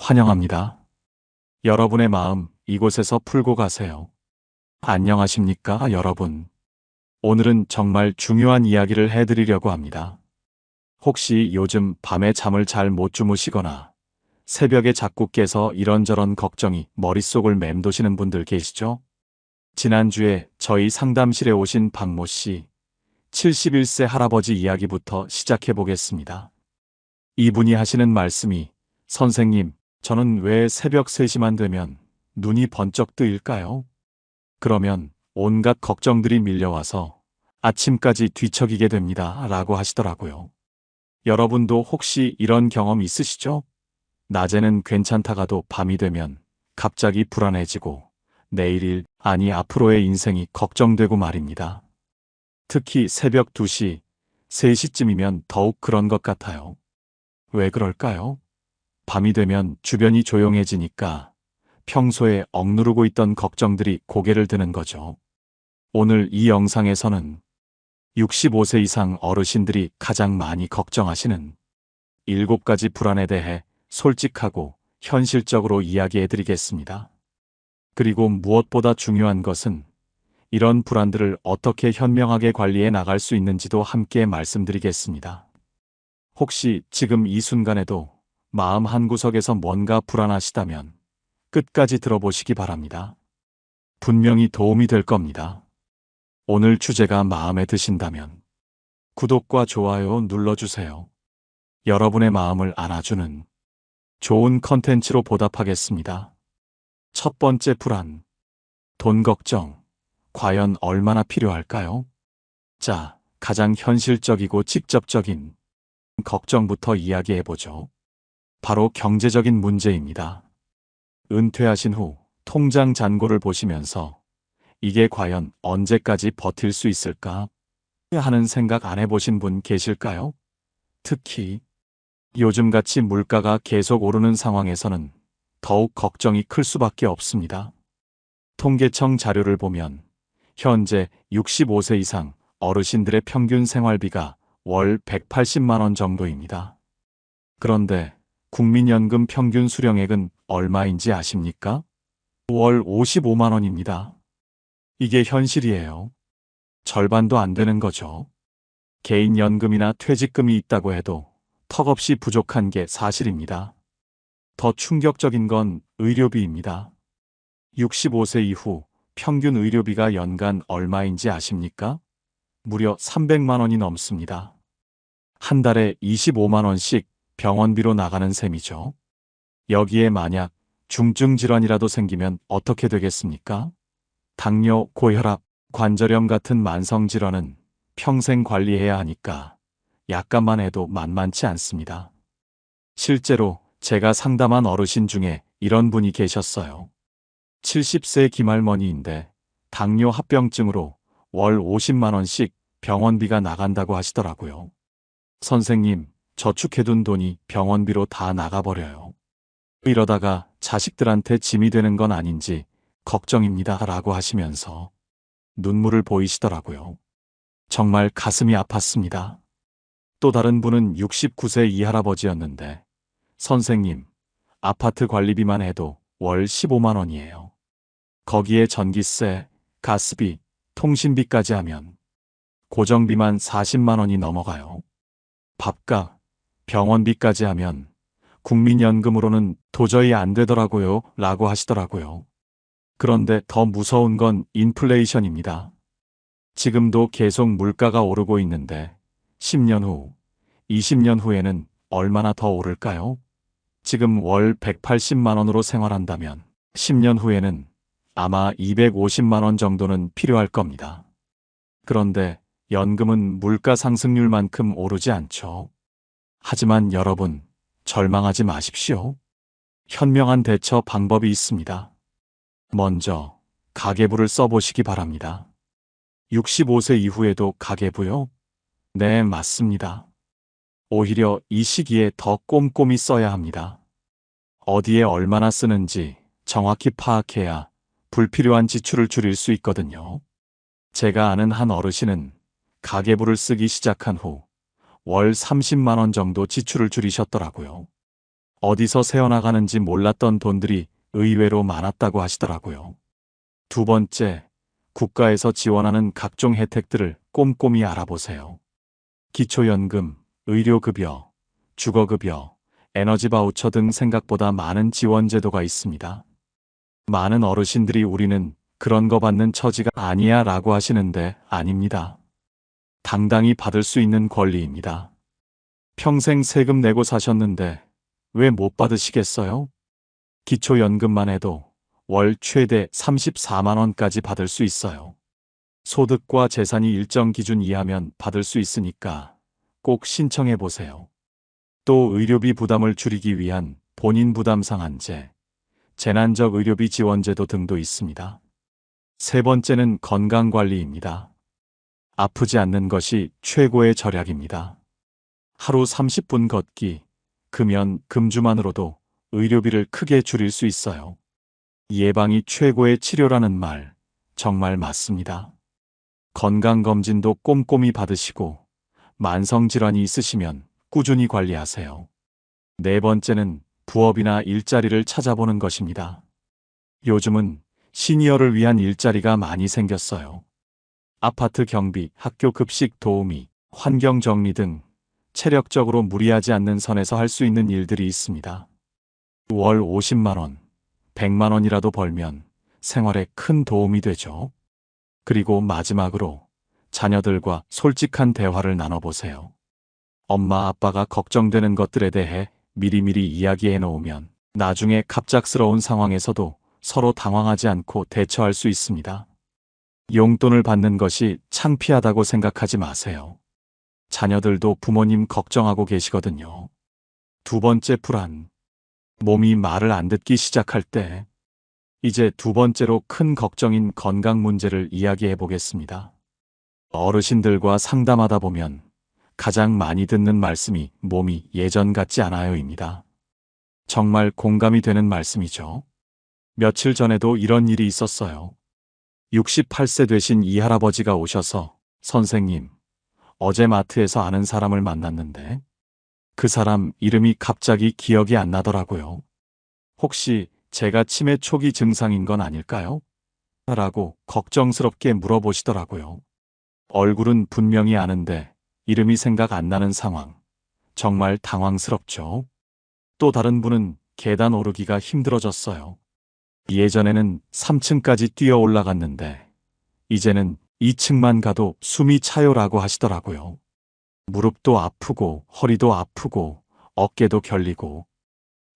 환영합니다. 여러분의 마음 이곳에서 풀고 가세요. 안녕하십니까, 여러분. 오늘은 정말 중요한 이야기를 해드리려고 합니다. 혹시 요즘 밤에 잠을 잘 못 주무시거나 새벽에 자꾸 깨서 이런저런 걱정이 머릿속을 맴도시는 분들 계시죠? 지난주에 저희 상담실에 오신 박모 씨, 71세 할아버지 이야기부터 시작해 보겠습니다. 이분이 하시는 말씀이, 선생님, 저는 왜 새벽 3시만 되면 눈이 번쩍 뜨일까요? 그러면 온갖 걱정들이 밀려와서 아침까지 뒤척이게 됩니다. 라고 하시더라고요. 여러분도 혹시 이런 경험 있으시죠? 낮에는 괜찮다가도 밤이 되면 갑자기 불안해지고 내일 일, 아니 앞으로의 인생이 걱정되고 말입니다. 특히 새벽 2시, 3시쯤이면 더욱 그런 것 같아요. 왜 그럴까요? 밤이 되면 주변이 조용해지니까 평소에 억누르고 있던 걱정들이 고개를 드는 거죠. 오늘 이 영상에서는 65세 이상 어르신들이 가장 많이 걱정하시는 7가지 불안에 대해 솔직하고 현실적으로 이야기해 드리겠습니다. 그리고 무엇보다 중요한 것은 이런 불안들을 어떻게 현명하게 관리해 나갈 수 있는지도 함께 말씀드리겠습니다. 혹시 지금 이 순간에도 마음 한구석에서 뭔가 불안하시다면 끝까지 들어보시기 바랍니다. 분명히 도움이 될 겁니다. 오늘 주제가 마음에 드신다면 구독과 좋아요 눌러주세요. 여러분의 마음을 안아주는 좋은 컨텐츠로 보답하겠습니다. 첫 번째 불안, 돈 걱정. 과연 얼마나 필요할까요? 자, 가장 현실적이고 직접적인 걱정부터 이야기해보죠. 바로 경제적인 문제입니다. 은퇴하신 후 통장 잔고를 보시면서 이게 과연 언제까지 버틸 수 있을까 하는 생각 안 해보신 분 계실까요? 특히 요즘같이 물가가 계속 오르는 상황에서는 더욱 걱정이 클 수밖에 없습니다. 통계청 자료를 보면 현재 65세 이상 어르신들의 평균 생활비가 월 180만 원 정도입니다. 그런데 국민연금 평균 수령액은 얼마인지 아십니까? 월 55만 원입니다. 이게 현실이에요. 절반도 안 되는 거죠. 개인연금이나 퇴직금이 있다고 해도 턱없이 부족한 게 사실입니다. 더 충격적인 건 의료비입니다. 65세 이후 평균 의료비가 연간 얼마인지 아십니까? 무려 300만 원이 넘습니다. 한 달에 25만 원씩 병원비로 나가는 셈이죠. 여기에 만약 중증 질환이라도 생기면 어떻게 되겠습니까? 당뇨, 고혈압, 관절염 같은 만성 질환은 평생 관리해야 하니까 약값만 해도 만만치 않습니다. 실제로 제가 상담한 어르신 중에 이런 분이 계셨어요. 70세 김할머니인데 당뇨 합병증으로 월 50만 원씩 병원비가 나간다고 하시더라고요. 선생님, 저축해둔 돈이 병원비로 다 나가버려요. 이러다가 자식들한테 짐이 되는 건 아닌지 걱정입니다. 라고 하시면서 눈물을 보이시더라고요. 정말 가슴이 아팠습니다. 또 다른 분은 69세 이 할아버지였는데, 선생님, 아파트 관리비만 해도 월 15만 원이에요. 거기에 전기세, 가스비, 통신비까지 하면 고정비만 40만 원이 넘어가요. 밥값, 병원비까지 하면 국민연금으로는 도저히 안 되더라고요. 라고 하시더라고요. 그런데 더 무서운 건 인플레이션입니다. 지금도 계속 물가가 오르고 있는데 10년 후, 20년 후에는 얼마나 더 오를까요? 지금 월 180만 원으로 생활한다면 10년 후에는 아마 250만 원 정도는 필요할 겁니다. 그런데 연금은 물가 상승률만큼 오르지 않죠. 하지만 여러분, 절망하지 마십시오. 현명한 대처 방법이 있습니다. 먼저, 가계부를 써보시기 바랍니다. 65세 이후에도 가계부요? 네, 맞습니다. 오히려 이 시기에 더 꼼꼼히 써야 합니다. 어디에 얼마나 쓰는지 정확히 파악해야 불필요한 지출을 줄일 수 있거든요. 제가 아는 한 어르신은 가계부를 쓰기 시작한 후 월 30만 원 정도 지출을 줄이셨더라고요. 어디서 새어나가는지 몰랐던 돈들이 의외로 많았다고 하시더라고요. 두 번째, 국가에서 지원하는 각종 혜택들을 꼼꼼히 알아보세요. 기초연금, 의료급여, 주거급여, 에너지 바우처 등 생각보다 많은 지원 제도가 있습니다. 많은 어르신들이 우리는 그런 거 받는 처지가 아니야 라고 하시는데 아닙니다. 당당히 받을 수 있는 권리입니다. 평생 세금 내고 사셨는데 왜 못 받으시겠어요? 기초연금만 해도 월 최대 34만 원까지 받을 수 있어요. 소득과 재산이 일정 기준 이하면 받을 수 있으니까 꼭 신청해 보세요. 또 의료비 부담을 줄이기 위한 본인 부담 상한제, 재난적 의료비 지원제도 등도 있습니다. 세 번째는 건강관리입니다. 아프지 않는 것이 최고의 절약입니다. 하루 30분 걷기, 금연, 금주만으로도 의료비를 크게 줄일 수 있어요. 예방이 최고의 치료라는 말, 정말 맞습니다. 건강검진도 꼼꼼히 받으시고, 만성질환이 있으시면 꾸준히 관리하세요. 네 번째는 부업이나 일자리를 찾아보는 것입니다. 요즘은 시니어를 위한 일자리가 많이 생겼어요. 아파트 경비, 학교 급식 도우미, 환경 정리 등 체력적으로 무리하지 않는 선에서 할 수 있는 일들이 있습니다. 월 50만 원, 100만 원이라도 벌면 생활에 큰 도움이 되죠. 그리고 마지막으로 자녀들과 솔직한 대화를 나눠보세요. 엄마 아빠가 걱정되는 것들에 대해 미리미리 이야기해 놓으면 나중에 갑작스러운 상황에서도 서로 당황하지 않고 대처할 수 있습니다. 용돈을 받는 것이 창피하다고 생각하지 마세요. 자녀들도 부모님 걱정하고 계시거든요. 두 번째 불안. 몸이 말을 안 듣기 시작할 때, 이제 두 번째로 큰 걱정인 건강 문제를 이야기해 보겠습니다. 어르신들과 상담하다 보면 가장 많이 듣는 말씀이 몸이 예전 같지 않아요입니다. 정말 공감이 되는 말씀이죠. 며칠 전에도 이런 일이 있었어요. 68세 되신 이 할아버지가 오셔서 선생님, 어제 마트에서 아는 사람을 만났는데 그 사람 이름이 갑자기 기억이 안 나더라고요. 혹시 제가 치매 초기 증상인 건 아닐까요? 라고 걱정스럽게 물어보시더라고요. 얼굴은 분명히 아는데 이름이 생각 안 나는 상황. 정말 당황스럽죠. 또 다른 분은 계단 오르기가 힘들어졌어요. 예전에는 3층까지 뛰어 올라갔는데 이제는 2층만 가도 숨이 차요라고 하시더라고요. 무릎도 아프고 허리도 아프고 어깨도 결리고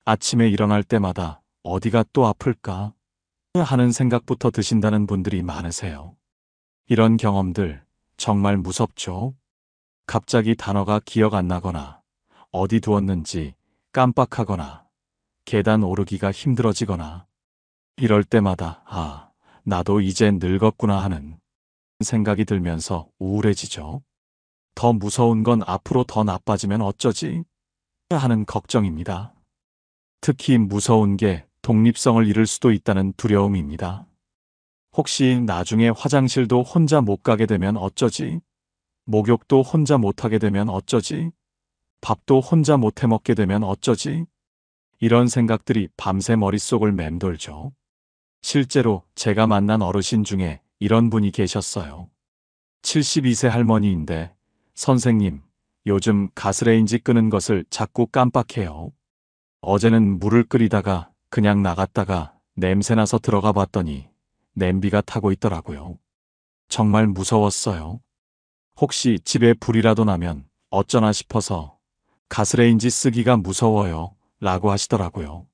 아침에 일어날 때마다 어디가 또 아플까 하는 생각부터 드신다는 분들이 많으세요. 이런 경험들 정말 무섭죠? 갑자기 단어가 기억 안 나거나 어디 두었는지 깜빡하거나 계단 오르기가 힘들어지거나 이럴 때마다 나도 이제 늙었구나 하는 생각이 들면서 우울해지죠. 더 무서운 건 앞으로 더 나빠지면 어쩌지? 하는 걱정입니다. 특히 무서운 게 독립성을 잃을 수도 있다는 두려움입니다. 혹시 나중에 화장실도 혼자 못 가게 되면 어쩌지? 목욕도 혼자 못 하게 되면 어쩌지? 밥도 혼자 못 해 먹게 되면 어쩌지? 이런 생각들이 밤새 머릿속을 맴돌죠. 실제로 제가 만난 어르신 중에 이런 분이 계셨어요. 72세 할머니인데 선생님, 요즘 가스레인지 끄는 것을 자꾸 깜빡해요. 어제는 물을 끓이다가 그냥 나갔다가 냄새나서 들어가 봤더니 냄비가 타고 있더라고요. 정말 무서웠어요. 혹시 집에 불이라도 나면 어쩌나 싶어서 가스레인지 쓰기가 무서워요 라고 하시더라고요.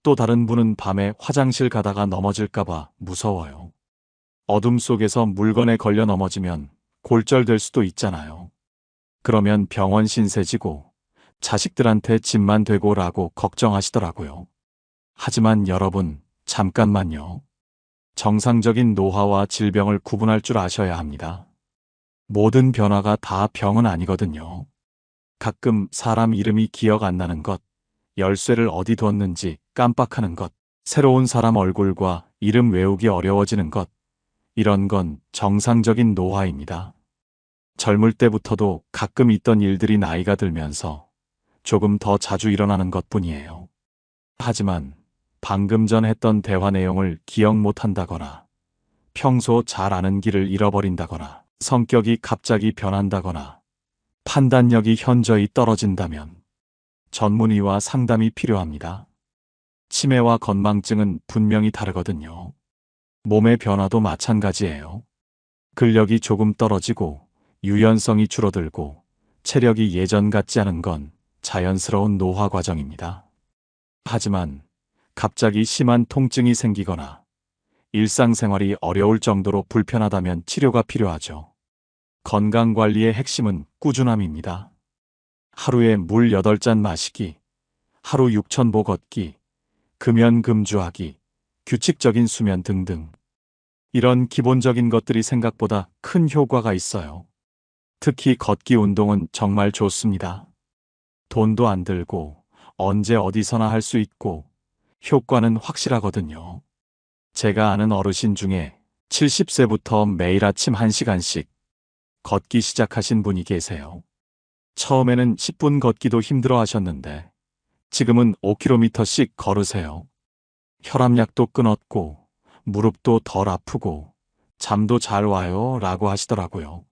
또 다른 분은 밤에 화장실 가다가 넘어질까봐 무서워요. 어둠 속에서 물건에 걸려 넘어지면 골절될 수도 있잖아요. 그러면 병원 신세지고 자식들한테 짐만 되고 라고 걱정하시더라고요. 하지만 여러분, 잠깐만요. 정상적인 노화와 질병을 구분할 줄 아셔야 합니다. 모든 변화가 다 병은 아니거든요. 가끔 사람 이름이 기억 안 나는 것, 열쇠를 어디 뒀는지 깜빡하는 것, 새로운 사람 얼굴과 이름 외우기 어려워지는 것, 이런 건 정상적인 노화입니다. 젊을 때부터도 가끔 있던 일들이 나이가 들면서 조금 더 자주 일어나는 것뿐이에요. 하지만 방금 전 했던 대화 내용을 기억 못한다거나 평소 잘 아는 길을 잃어버린다거나 성격이 갑자기 변한다거나 판단력이 현저히 떨어진다면 전문의와 상담이 필요합니다. 치매와 건망증은 분명히 다르거든요. 몸의 변화도 마찬가지예요. 근력이 조금 떨어지고 유연성이 줄어들고 체력이 예전 같지 않은 건 자연스러운 노화 과정입니다. 하지만 갑자기 심한 통증이 생기거나 일상생활이 어려울 정도로 불편하다면 치료가 필요하죠. 건강관리의 핵심은 꾸준함입니다. 하루에 물 8잔 마시기, 하루 6,000보 걷기, 금연금주하기, 규칙적인 수면 등등. 이런 기본적인 것들이 생각보다 큰 효과가 있어요. 특히 걷기 운동은 정말 좋습니다. 돈도 안 들고 언제 어디서나 할 수 있고 효과는 확실하거든요. 제가 아는 어르신 중에 70세부터 매일 아침 1시간씩 걷기 시작하신 분이 계세요. 처음에는 10분 걷기도 힘들어 하셨는데 지금은 5km씩 걸으세요. 혈압약도 끊었고 무릎도 덜 아프고 잠도 잘 와요 라고 하시더라고요.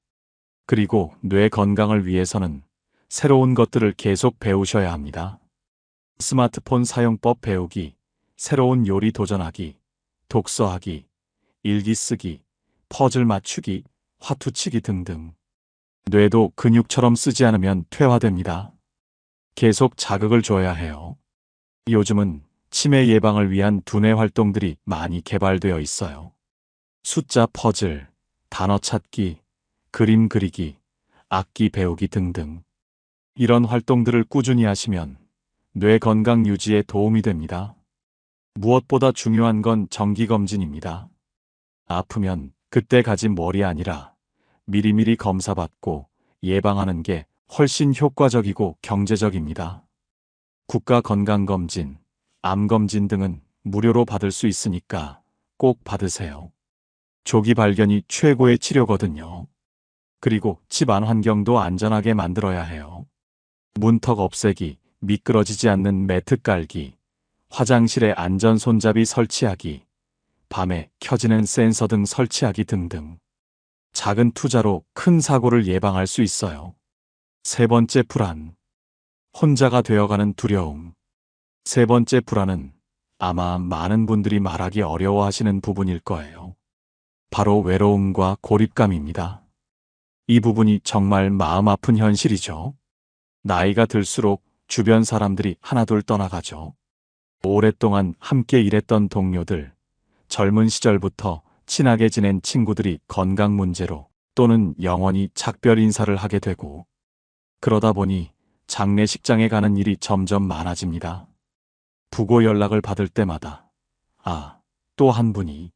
그리고 뇌 건강을 위해서는 새로운 것들을 계속 배우셔야 합니다. 스마트폰 사용법 배우기, 새로운 요리 도전하기, 독서하기, 일기 쓰기, 퍼즐 맞추기, 화투 치기 등등. 뇌도 근육처럼 쓰지 않으면 퇴화됩니다. 계속 자극을 줘야 해요. 요즘은 치매 예방을 위한 두뇌 활동들이 많이 개발되어 있어요. 숫자 퍼즐, 단어 찾기, 그림 그리기, 악기 배우기 등등. 이런 활동들을 꾸준히 하시면 뇌 건강 유지에 도움이 됩니다. 무엇보다 중요한 건 정기검진입니다. 아프면 그때 가진 뭘이 아니라 미리미리 검사받고 예방하는 게 훨씬 효과적이고 경제적입니다. 국가건강검진, 암검진 등은 무료로 받을 수 있으니까 꼭 받으세요. 조기 발견이 최고의 치료거든요. 그리고 집안 환경도 안전하게 만들어야 해요. 문턱 없애기, 미끄러지지 않는 매트 깔기, 화장실에 안전 손잡이 설치하기, 밤에 켜지는 센서 등 설치하기 등등. 작은 투자로 큰 사고를 예방할 수 있어요. 세 번째 불안. 혼자가 되어가는 두려움. 세 번째 불안은 아마 많은 분들이 말하기 어려워하시는 부분일 거예요. 바로 외로움과 고립감입니다. 이 부분이 정말 마음 아픈 현실이죠. 나이가 들수록 주변 사람들이 하나둘 떠나가죠. 오랫동안 함께 일했던 동료들, 젊은 시절부터 친하게 지낸 친구들이 건강 문제로 또는 영원히 작별 인사를 하게 되고, 그러다 보니 장례식장에 가는 일이 점점 많아집니다. 부고 연락을 받을 때마다 또 한 분이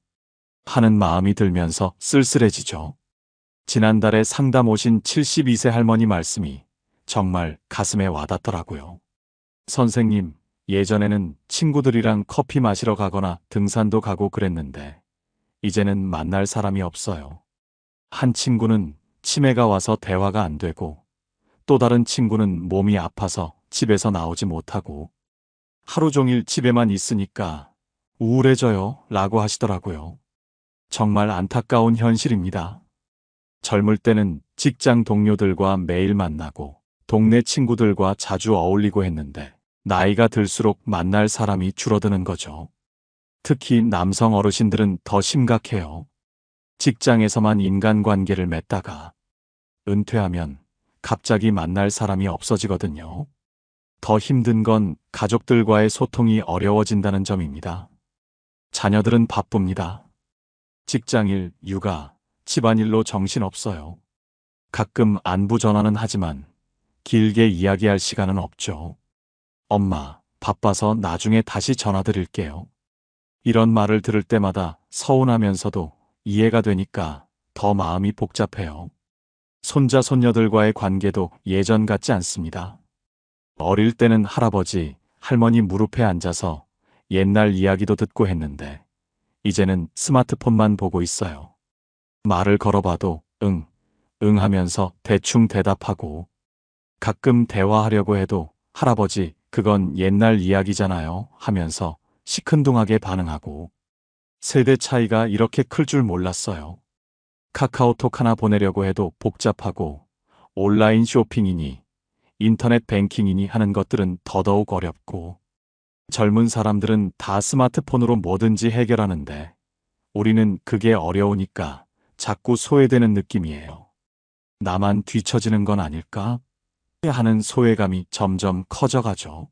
하는 마음이 들면서 쓸쓸해지죠. 지난달에 상담 오신 72세 할머니 말씀이 정말 가슴에 와닿더라고요. 선생님, 예전에는 친구들이랑 커피 마시러 가거나 등산도 가고 그랬는데 이제는 만날 사람이 없어요. 한 친구는 치매가 와서 대화가 안 되고 또 다른 친구는 몸이 아파서 집에서 나오지 못하고 하루 종일 집에만 있으니까 우울해져요 라고 하시더라고요. 정말 안타까운 현실입니다. 젊을 때는 직장 동료들과 매일 만나고 동네 친구들과 자주 어울리고 했는데 나이가 들수록 만날 사람이 줄어드는 거죠. 특히 남성 어르신들은 더 심각해요. 직장에서만 인간관계를 맺다가 은퇴하면 갑자기 만날 사람이 없어지거든요. 더 힘든 건 가족들과의 소통이 어려워진다는 점입니다. 자녀들은 바쁩니다. 직장일, 육아, 집안일로 정신없어요. 가끔 안부 전화는 하지만 길게 이야기할 시간은 없죠. 엄마, 바빠서 나중에 다시 전화드릴게요. 이런 말을 들을 때마다 서운하면서도 이해가 되니까 더 마음이 복잡해요. 손자, 손녀들과의 관계도 예전 같지 않습니다. 어릴 때는 할아버지, 할머니 무릎에 앉아서 옛날 이야기도 듣고 했는데 이제는 스마트폰만 보고 있어요. 말을 걸어봐도 응 하면서 대충 대답하고 가끔 대화하려고 해도 할아버지, 그건 옛날 이야기잖아요 하면서 시큰둥하게 반응하고 세대 차이가 이렇게 클 줄 몰랐어요. 카카오톡 하나 보내려고 해도 복잡하고 온라인 쇼핑이니 인터넷 뱅킹이니 하는 것들은 더더욱 어렵고 젊은 사람들은 다 스마트폰으로 뭐든지 해결하는데 우리는 그게 어려우니까 자꾸 소외되는 느낌이에요. 나만 뒤처지는 건 아닐까? 하는 소외감이 점점 커져가죠.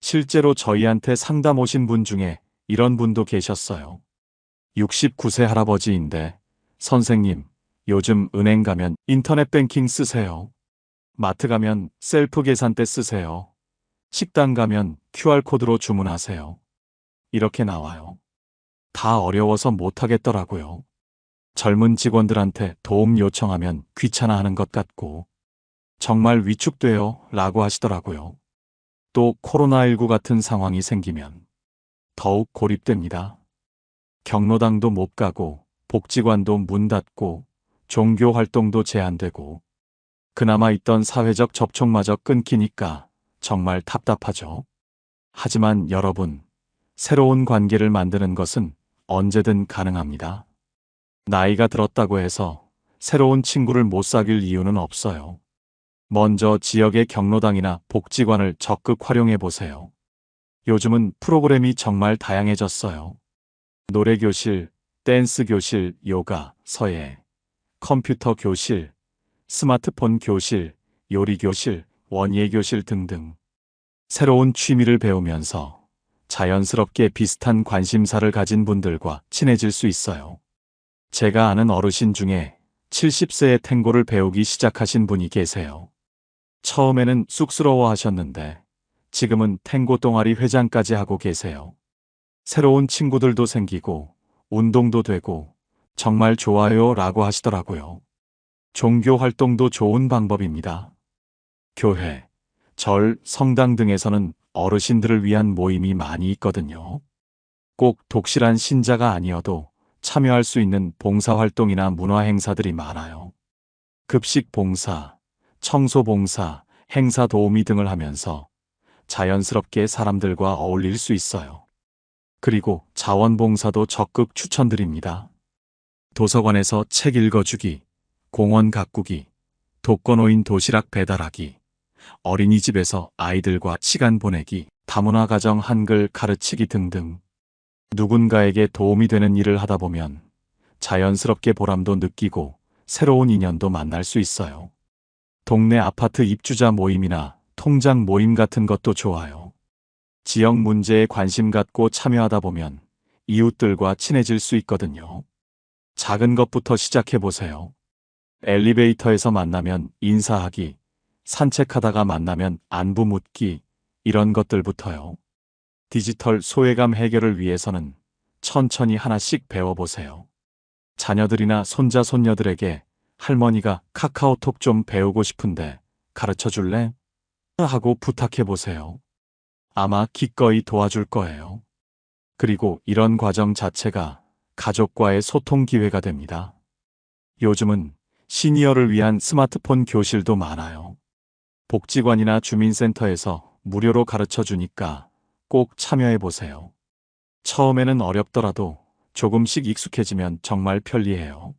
실제로 저희한테 상담 오신 분 중에 이런 분도 계셨어요. 69세 할아버지인데, 선생님, 요즘 은행 가면 인터넷 뱅킹 쓰세요. 마트 가면 셀프 계산대 쓰세요. 식당 가면 QR코드로 주문하세요. 이렇게 나와요. 다 어려워서 못하겠더라고요. 젊은 직원들한테 도움 요청하면 귀찮아하는 것 같고 정말 위축돼요 라고 하시더라고요. 또 코로나19 같은 상황이 생기면 더욱 고립됩니다. 경로당도 못 가고 복지관도 문 닫고 종교 활동도 제한되고 그나마 있던 사회적 접촉마저 끊기니까 정말 답답하죠. 하지만 여러분, 새로운 관계를 만드는 것은 언제든 가능합니다. 나이가 들었다고 해서 새로운 친구를 못 사귈 이유는 없어요. 먼저 지역의 경로당이나 복지관을 적극 활용해 보세요. 요즘은 프로그램이 정말 다양해졌어요. 노래교실, 댄스교실, 요가, 서예, 컴퓨터 교실, 스마트폰 교실, 요리교실, 원예교실 등등. 새로운 취미를 배우면서 자연스럽게 비슷한 관심사를 가진 분들과 친해질 수 있어요. 제가 아는 어르신 중에 70세에 탱고를 배우기 시작하신 분이 계세요. 처음에는 쑥스러워 하셨는데 지금은 탱고 동아리 회장까지 하고 계세요. 새로운 친구들도 생기고 운동도 되고 정말 좋아요 라고 하시더라고요. 종교 활동도 좋은 방법입니다. 교회, 절, 성당 등에서는 어르신들을 위한 모임이 많이 있거든요. 꼭 독실한 신자가 아니어도 참여할 수 있는 봉사활동이나 문화행사들이 많아요. 급식 봉사, 청소 봉사, 행사 도우미 등을 하면서 자연스럽게 사람들과 어울릴 수 있어요. 그리고 자원봉사도 적극 추천드립니다. 도서관에서 책 읽어주기, 공원 가꾸기, 독거노인 도시락 배달하기, 어린이집에서 아이들과 시간 보내기, 다문화 가정 한글 가르치기 등등. 누군가에게 도움이 되는 일을 하다 보면 자연스럽게 보람도 느끼고 새로운 인연도 만날 수 있어요. 동네 아파트 입주자 모임이나 통장 모임 같은 것도 좋아요. 지역 문제에 관심 갖고 참여하다 보면 이웃들과 친해질 수 있거든요. 작은 것부터 시작해보세요. 엘리베이터에서 만나면 인사하기, 산책하다가 만나면 안부 묻기, 이런 것들부터요. 디지털 소외감 해결을 위해서는 천천히 하나씩 배워보세요. 자녀들이나 손자, 손녀들에게 할머니가 카카오톡 좀 배우고 싶은데 가르쳐 줄래? 하고 부탁해보세요. 아마 기꺼이 도와줄 거예요. 그리고 이런 과정 자체가 가족과의 소통 기회가 됩니다. 요즘은 시니어를 위한 스마트폰 교실도 많아요. 복지관이나 주민센터에서 무료로 가르쳐 주니까 꼭 참여해 보세요. 처음에는 어렵더라도 조금씩 익숙해지면 정말 편리해요.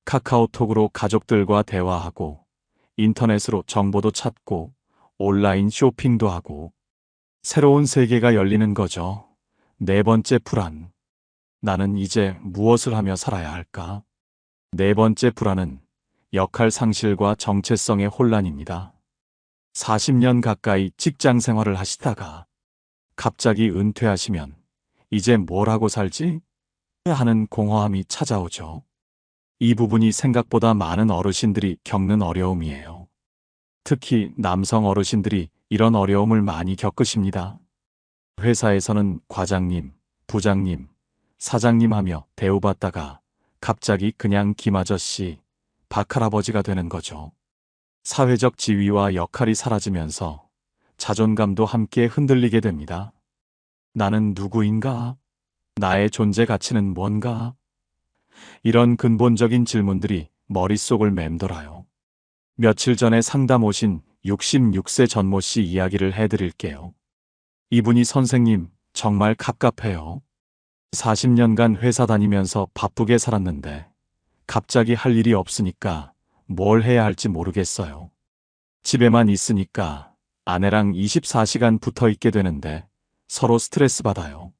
카카오톡으로 가족들과 대화하고 인터넷으로 정보도 찾고 온라인 쇼핑도 하고 새로운 세계가 열리는 거죠. 네 번째 불안. 나는 이제 무엇을 하며 살아야 할까? 네 번째 불안은 역할 상실과 정체성의 혼란입니다. 40년 가까이 직장 생활을 하시다가 갑자기 은퇴하시면 이제 뭘 하고 살지? 하는 공허함이 찾아오죠. 이 부분이 생각보다 많은 어르신들이 겪는 어려움이에요. 특히 남성 어르신들이 이런 어려움을 많이 겪으십니다. 회사에서는 과장님, 부장님, 사장님 하며 대우받다가 갑자기 그냥 김아저씨, 박할아버지가 되는 거죠. 사회적 지위와 역할이 사라지면서 자존감도 함께 흔들리게 됩니다. 나는 누구인가? 나의 존재 가치는 뭔가? 이런 근본적인 질문들이 머릿속을 맴돌아요. 며칠 전에 상담 오신 66세 전모 씨 이야기를 해드릴게요. 이분이 선생님 정말 갑갑해요. 40년간 회사 다니면서 바쁘게 살았는데 갑자기 할 일이 없으니까 뭘 해야 할지 모르겠어요. 집에만 있으니까 아내랑 24시간 붙어 있게 되는데 서로 스트레스 받아요.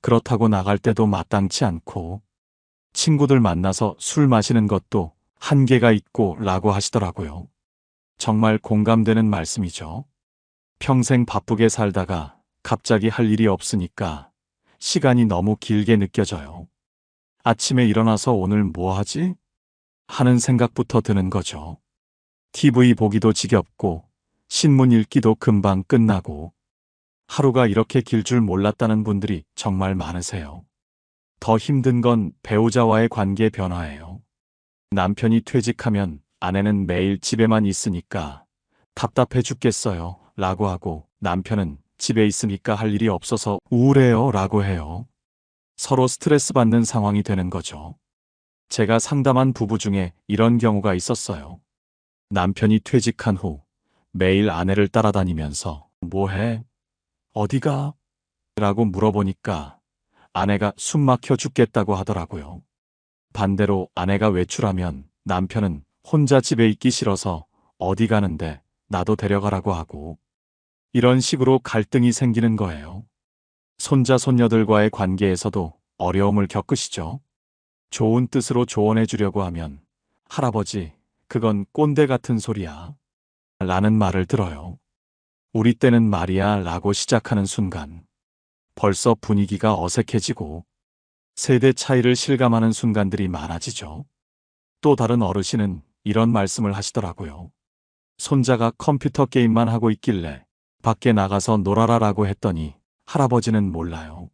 그렇다고 나갈 때도 마땅치 않고 친구들 만나서 술 마시는 것도 한계가 있고 라고 하시더라고요. 정말 공감되는 말씀이죠. 평생 바쁘게 살다가 갑자기 할 일이 없으니까 시간이 너무 길게 느껴져요. 아침에 일어나서 오늘 뭐 하지? 하는 생각부터 드는 거죠. TV 보기도 지겹고 신문 읽기도 금방 끝나고 하루가 이렇게 길 줄 몰랐다는 분들이 정말 많으세요. 더 힘든 건 배우자와의 관계 변화예요. 남편이 퇴직하면 아내는 매일 집에만 있으니까 답답해 죽겠어요 라고 하고 남편은 집에 있으니까 할 일이 없어서 우울해요 라고 해요. 서로 스트레스 받는 상황이 되는 거죠. 제가 상담한 부부 중에 이런 경우가 있었어요. 남편이 퇴직한 후 매일 아내를 따라다니면서 뭐해? 어디가? 라고 물어보니까 아내가 숨 막혀 죽겠다고 하더라고요. 반대로 아내가 외출하면 남편은 혼자 집에 있기 싫어서 어디 가는데 나도 데려가라고 하고 이런 식으로 갈등이 생기는 거예요. 손자 손녀들과의 관계에서도 어려움을 겪으시죠? 좋은 뜻으로 조언해 주려고 하면 할아버지, 그건 꼰대 같은 소리야 라는 말을 들어요. 우리 때는 말이야 라고 시작하는 순간 벌써 분위기가 어색해지고 세대 차이를 실감하는 순간들이 많아지죠. 또 다른 어르신은 이런 말씀을 하시더라고요. 손자가 컴퓨터 게임만 하고 있길래 밖에 나가서 놀아라라고 했더니 할아버지는 몰라요.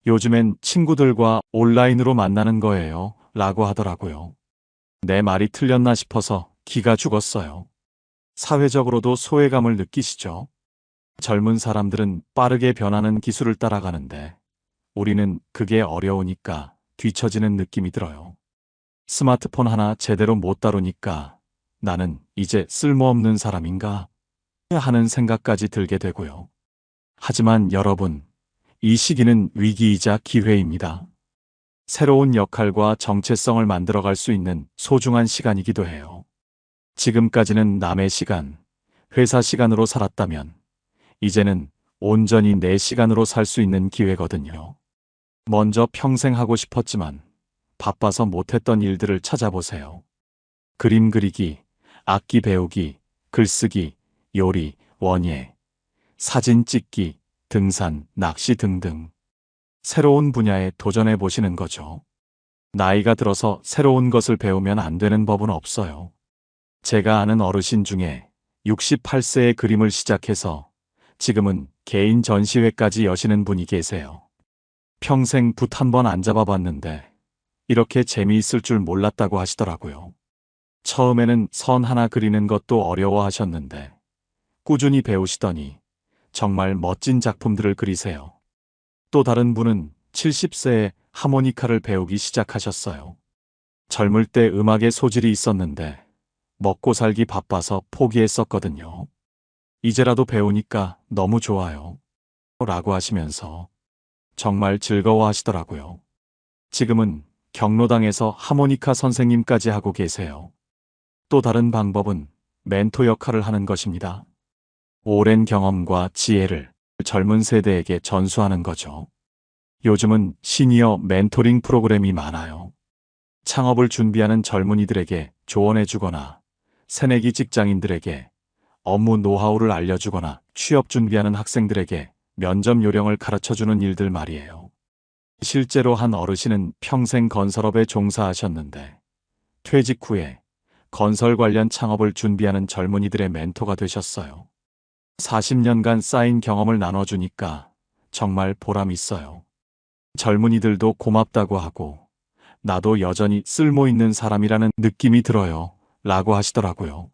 요즘엔 친구들과 온라인으로 만나는 거예요 라고 하더라고요. 내 말이 틀렸나 싶어서 기가 죽었어요. 사회적으로도 소외감을 느끼시죠? 젊은 사람들은 빠르게 변하는 기술을 따라가는데 우리는 그게 어려우니까 뒤처지는 느낌이 들어요. 스마트폰 하나 제대로 못 다루니까 나는 이제 쓸모없는 사람인가 하는 생각까지 들게 되고요. 하지만 여러분, 이 시기는 위기이자 기회입니다. 새로운 역할과 정체성을 만들어갈 수 있는 소중한 시간이기도 해요. 지금까지는 남의 시간, 회사 시간으로 살았다면 이제는 온전히 내 시간으로 살 수 있는 기회거든요. 먼저 평생 하고 싶었지만 바빠서 못했던 일들을 찾아보세요. 그림 그리기, 악기 배우기, 글쓰기, 요리, 원예, 사진 찍기, 등산, 낚시 등등 새로운 분야에 도전해 보시는 거죠. 나이가 들어서 새로운 것을 배우면 안 되는 법은 없어요. 제가 아는 어르신 중에 68세에 그림을 시작해서 지금은 개인 전시회까지 여시는 분이 계세요. 평생 붓 한 번 안 잡아봤는데 이렇게 재미있을 줄 몰랐다고 하시더라고요. 처음에는 선 하나 그리는 것도 어려워하셨는데 꾸준히 배우시더니 정말 멋진 작품들을 그리세요. 또 다른 분은 70세에 하모니카를 배우기 시작하셨어요. 젊을 때 음악에 소질이 있었는데 먹고 살기 바빠서 포기했었거든요. 이제라도 배우니까 너무 좋아요. 라고 하시면서 정말 즐거워하시더라고요. 지금은 경로당에서 하모니카 선생님까지 하고 계세요. 또 다른 방법은 멘토 역할을 하는 것입니다. 오랜 경험과 지혜를 젊은 세대에게 전수하는 거죠. 요즘은 시니어 멘토링 프로그램이 많아요. 창업을 준비하는 젊은이들에게 조언해주거나 새내기 직장인들에게 업무 노하우를 알려주거나 취업 준비하는 학생들에게 면접 요령을 가르쳐주는 일들 말이에요. 실제로 한 어르신은 평생 건설업에 종사하셨는데 퇴직 후에 건설 관련 창업을 준비하는 젊은이들의 멘토가 되셨어요. 40년간 쌓인 경험을 나눠주니까 정말 보람 있어요. 젊은이들도 고맙다고 하고 나도 여전히 쓸모있는 사람이라는 느낌이 들어요 라고 하시더라고요.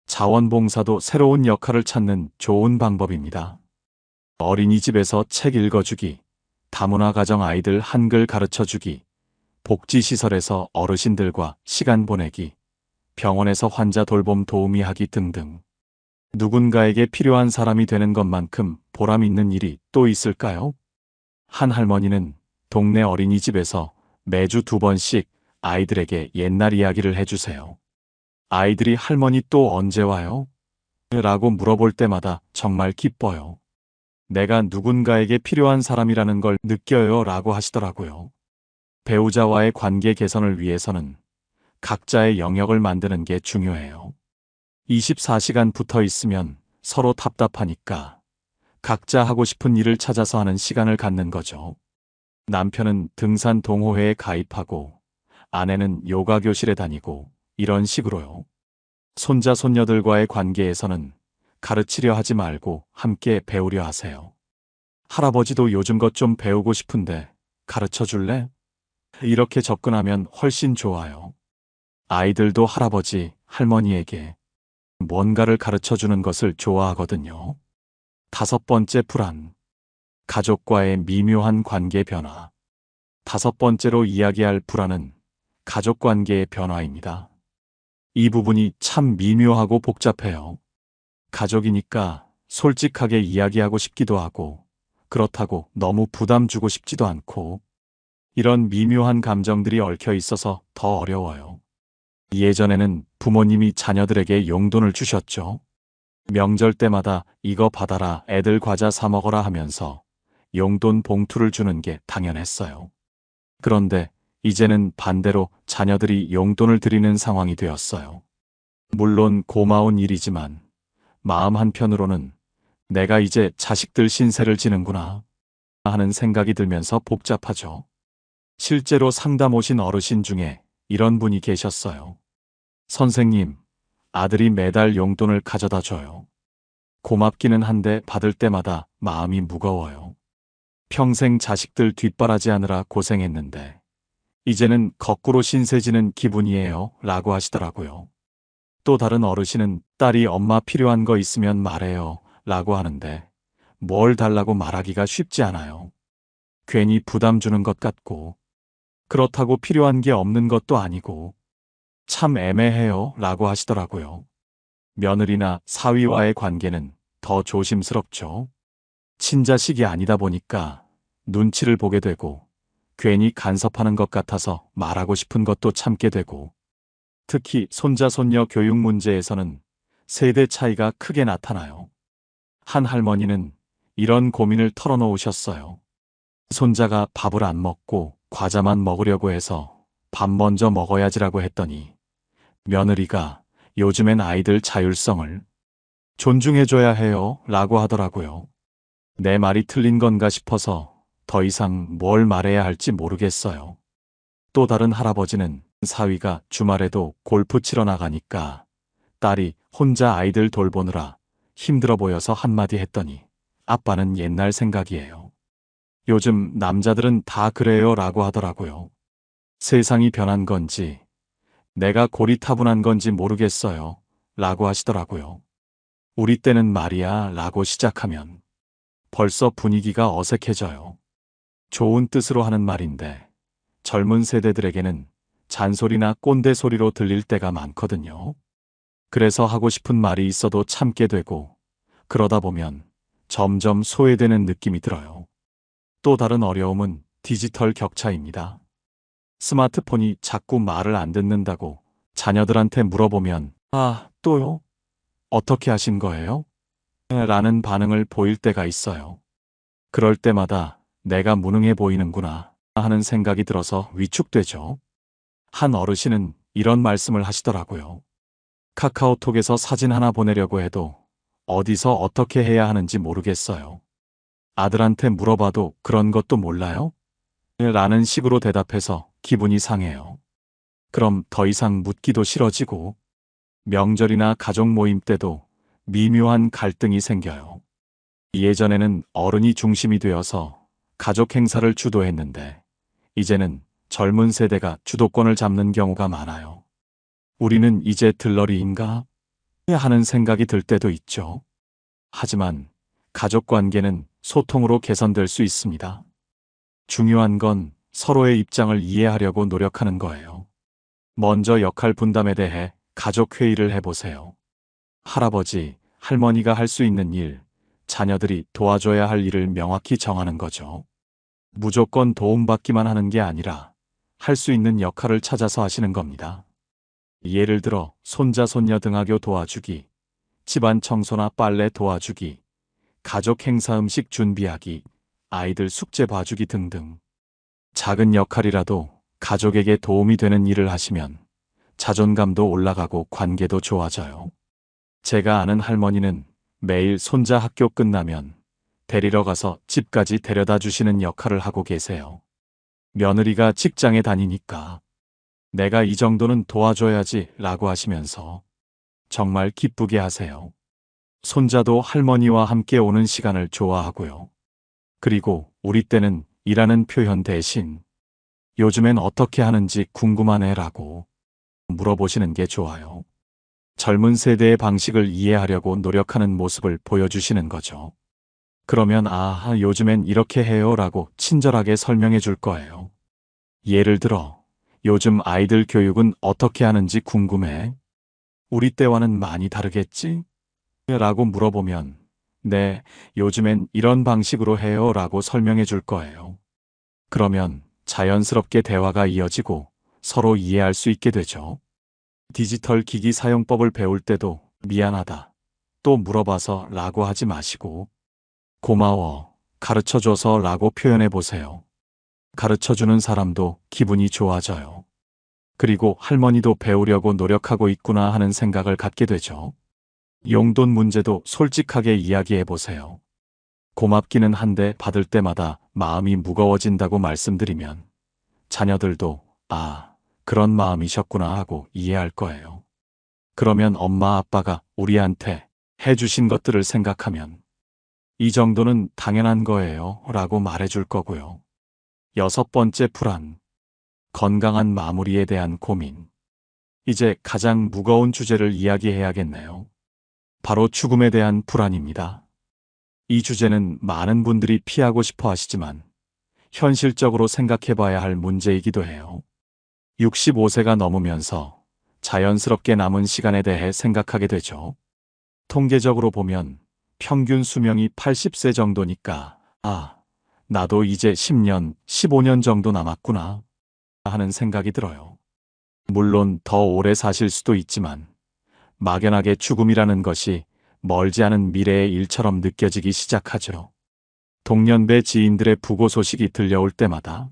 자원봉사도 새로운 역할을 찾는 좋은 방법입니다. 어린이집에서 책 읽어주기, 다문화 가정 아이들 한글 가르쳐주기, 복지시설에서 어르신들과 시간 보내기, 병원에서 환자 돌봄 도우미 하기 등등. 누군가에게 필요한 사람이 되는 것만큼 보람 있는 일이 또 있을까요? 한 할머니는 동네 어린이집에서 매주 2번씩 아이들에게 옛날 이야기를 해주세요. 아이들이 할머니 또 언제 와요? 라고 물어볼 때마다 정말 기뻐요. 내가 누군가에게 필요한 사람이라는 걸 느껴요 라고 하시더라고요. 배우자와의 관계 개선을 위해서는 각자의 영역을 만드는 게 중요해요. 24시간 붙어 있으면 서로 답답하니까 각자 하고 싶은 일을 찾아서 하는 시간을 갖는 거죠. 남편은 등산 동호회에 가입하고 아내는 요가 교실에 다니고 이런 식으로요. 손자 손녀들과의 관계에서는 가르치려 하지 말고 함께 배우려 하세요. 할아버지도 요즘 것 좀 배우고 싶은데 가르쳐 줄래? 이렇게 접근하면 훨씬 좋아요. 아이들도 할아버지, 할머니에게 뭔가를 가르쳐 주는 것을 좋아하거든요. 5번째 불안. 가족과의 미묘한 관계 변화. 5번째로 이야기할 불안은 가족 관계의 변화입니다. 이 부분이 참 미묘하고 복잡해요. 가족이니까 솔직하게 이야기하고 싶기도 하고, 그렇다고 너무 부담 주고 싶지도 않고, 이런 미묘한 감정들이 얽혀 있어서 더 어려워요. 예전에는 부모님이 자녀들에게 용돈을 주셨죠. 명절 때마다 이거 받아라, 애들 과자 사 먹어라 하면서 용돈 봉투를 주는 게 당연했어요. 그런데 이제는 반대로 자녀들이 용돈을 드리는 상황이 되었어요. 물론 고마운 일이지만 마음 한편으로는 내가 이제 자식들 신세를 지는구나 하는 생각이 들면서 복잡하죠. 실제로 상담 오신 어르신 중에 이런 분이 계셨어요. 선생님, 아들이 매달 용돈을 가져다 줘요. 고맙기는 한데 받을 때마다 마음이 무거워요. 평생 자식들 뒷바라지하느라 고생했는데 이제는 거꾸로 신세지는 기분이에요 라고 하시더라고요. 또 다른 어르신은 딸이 엄마 필요한 거 있으면 말해요 라고 하는데 뭘 달라고 말하기가 쉽지 않아요. 괜히 부담 주는 것 같고 그렇다고 필요한 게 없는 것도 아니고 참 애매해요 라고 하시더라고요. 며느리나 사위와의 관계는 더 조심스럽죠. 친자식이 아니다 보니까 눈치를 보게 되고 괜히 간섭하는 것 같아서 말하고 싶은 것도 참게 되고 특히 손자 손녀 교육 문제에서는 세대 차이가 크게 나타나요. 한 할머니는 이런 고민을 털어놓으셨어요. 손자가 밥을 안 먹고 과자만 먹으려고 해서 밥 먼저 먹어야지라고 했더니 며느리가 요즘엔 아이들 자율성을 존중해줘야 해요 라고 하더라고요. 내 말이 틀린 건가 싶어서 더 이상 뭘 말해야 할지 모르겠어요. 또 다른 할아버지는 사위가 주말에도 골프 치러 나가니까 딸이 혼자 아이들 돌보느라 힘들어 보여서 한마디 했더니 아빠는 옛날 생각이에요. 요즘 남자들은 다 그래요 라고 하더라고요. 세상이 변한 건지 내가 고리타분한 건지 모르겠어요 라고 하시더라고요. 우리 때는 말이야 라고 시작하면 벌써 분위기가 어색해져요. 좋은 뜻으로 하는 말인데 젊은 세대들에게는 잔소리나 꼰대 소리로 들릴 때가 많거든요. 그래서 하고 싶은 말이 있어도 참게 되고 그러다 보면 점점 소외되는 느낌이 들어요. 또 다른 어려움은 디지털 격차입니다. 스마트폰이 자꾸 말을 안 듣는다고 자녀들한테 물어보면 아, 또요? 어떻게 하신 거예요? 라는 반응을 보일 때가 있어요. 그럴 때마다 내가 무능해 보이는구나 하는 생각이 들어서 위축되죠. 한 어르신은 이런 말씀을 하시더라고요. 카카오톡에서 사진 하나 보내려고 해도 어디서 어떻게 해야 하는지 모르겠어요. 아들한테 물어봐도 그런 것도 몰라요? 라는 식으로 대답해서 기분이 상해요. 그럼 더 이상 묻기도 싫어지고 명절이나 가족 모임 때도 미묘한 갈등이 생겨요. 예전에는 어른이 중심이 되어서 가족 행사를 주도했는데 이제는 젊은 세대가 주도권을 잡는 경우가 많아요. 우리는 이제 들러리인가? 하는 생각이 들 때도 있죠. 하지만 가족 관계는 소통으로 개선될 수 있습니다. 중요한 건 서로의 입장을 이해하려고 노력하는 거예요. 먼저 역할 분담에 대해 가족 회의를 해보세요. 할아버지, 할머니가 할 수 있는 일, 자녀들이 도와줘야 할 일을 명확히 정하는 거죠. 무조건 도움받기만 하는 게 아니라 할 수 있는 역할을 찾아서 하시는 겁니다. 예를 들어 손자 손녀 등하교 도와주기, 집안 청소나 빨래 도와주기, 가족 행사 음식 준비하기, 아이들 숙제 봐주기 등등. 작은 역할이라도 가족에게 도움이 되는 일을 하시면 자존감도 올라가고 관계도 좋아져요. 제가 아는 할머니는 매일 손자 학교 끝나면 데리러 가서 집까지 데려다 주시는 역할을 하고 계세요. 며느리가 직장에 다니니까 내가 이 정도는 도와줘야지 라고 하시면서 정말 기쁘게 하세요. 손자도 할머니와 함께 오는 시간을 좋아하고요. 그리고 우리 때는 이라는 표현 대신 요즘엔 어떻게 하는지 궁금하네 라고 물어보시는 게 좋아요. 젊은 세대의 방식을 이해하려고 노력하는 모습을 보여주시는 거죠. 그러면 요즘엔 이렇게 해요 라고 친절하게 설명해 줄 거예요. 예를 들어 요즘 아이들 교육은 어떻게 하는지 궁금해. 우리 때와는 많이 다르겠지? 라고 물어보면 네, 요즘엔 이런 방식으로 해요 라고 설명해 줄 거예요. 그러면 자연스럽게 대화가 이어지고 서로 이해할 수 있게 되죠. 디지털 기기 사용법을 배울 때도 미안하다, 또 물어봐서 라고 하지 마시고 고마워, 가르쳐줘서 라고 표현해 보세요. 가르쳐주는 사람도 기분이 좋아져요. 그리고 할머니도 배우려고 노력하고 있구나 하는 생각을 갖게 되죠. 용돈 문제도 솔직하게 이야기해 보세요. 고맙기는 한데 받을 때마다 마음이 무거워진다고 말씀드리면 자녀들도 그런 마음이셨구나 하고 이해할 거예요. 그러면 엄마 아빠가 우리한테 해주신 것들을 생각하면 이 정도는 당연한 거예요 라고 말해줄 거고요. 6번째 불안, 건강한 마무리에 대한 고민. 이제 가장 무거운 주제를 이야기해야겠네요. 바로 죽음에 대한 불안입니다. 이 주제는 많은 분들이 피하고 싶어 하시지만 현실적으로 생각해 봐야 할 문제이기도 해요. 65세가 넘으면서 자연스럽게 남은 시간에 대해 생각하게 되죠. 통계적으로 보면 평균 수명이 80세 정도니까 나도 이제 10년, 15년 정도 남았구나 하는 생각이 들어요. 물론 더 오래 사실 수도 있지만 막연하게 죽음이라는 것이 멀지 않은 미래의 일처럼 느껴지기 시작하죠. 동년배 지인들의 부고 소식이 들려올 때마다